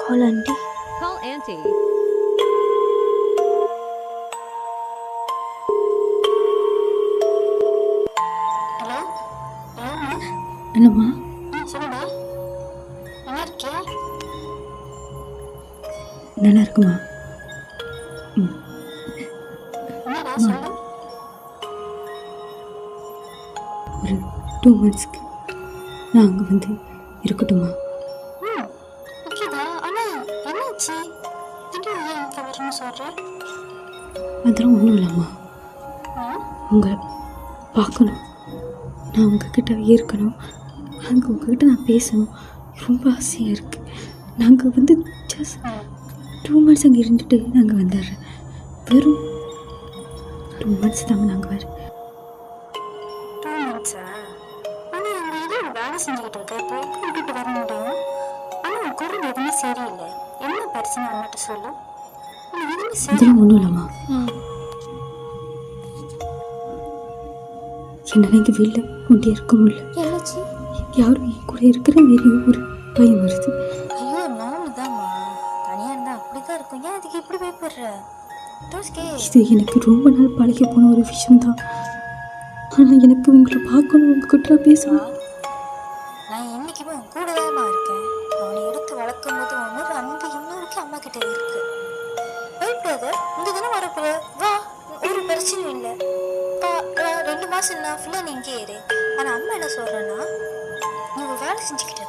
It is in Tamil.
Call auntie. Call auntie. Hello ஹலோம்மா. என்னம்மா? சொல்லுடா, நல்லா இருக்கியா? நல்லா இருக்குமா? என்னடா சொல்லு. ஒரு 2 monthsக்கு நான் அங்கே வந்து இருக்கட்டுமா? ஓகேடா. ஆனால் என்னாச்சு? திடீர்னு ஏன் இங்கே வரணும்னு சொல்கிறேன்? அதெல்லாம் ஒன்றும் இல்லைம்மா. உங்களை பார்க்கணும், நான் உங்ககிட்ட இருக்கணும், அங்கே உங்ககிட்ட நான் பேசணும், ரொம்ப ஆசையாக இருக்குது. நாங்கள் வந்து ஜஸ்ட் 2 months அங்கே இருந்துட்டு நாங்கள் வந்துடுறேன். வெறும் 2 months தாங்க நாங்கள் வர. 2 monthsா? ஆனால் அங்கே ஏதோ வேலை செஞ்சுக்கிட்டு இருக்க, இப்போ எப்படி விட்டுட்டு வர முடியும்? ஆனால் உன் குரல் எதுவுமே சரியில்லை. என்ன பிரச்சனை அம்மாட்ட சொல்லு. உனக்கு எதுவுமே சரி. அதெல்லாம் ஒன்றும் இல்லைம்மா. என்னால் இங்கே வெளியில் கொண்டே இருக்க முடியல. என்னாச்சு? யாரும் என் கூட இருக்கிற மாரி ஒரு பயம் வருது. ஐயோ, நானும் தான்மா. தனியாக இருந்தால் அப்படி தான் இருக்கும். ஏன் அதுக்கு இப்படி பயப்படுற? இது எனக்கு ரொம்ப நாள் பழகி போன ஒரு விஷயம்தான். ஆனால் எனக்கு உங்களை பார்க்கணும், உங்ககிட்ட நான் பேசணும். நான் என்றைக்குமே உன் கூட தான்மா இருக்கேன். அவனை எடுத்து வளர்க்கும் போது உன்னோட அன்பு இன்னொருக்கு அம்மா கிட்ட இருக்கு. பயப்படாத, இந்த தினம் வரப்போற வா, ஒரு பிரச்சனையும் இல்லை. 2 மாதம் நான் ஃபுல்லாக நீ இங்கே இரு. ஆனால் அம்மா என்ன சொல்கிறேன்னா, நீ ஒரு வேலை செஞ்சுக்கிட்ட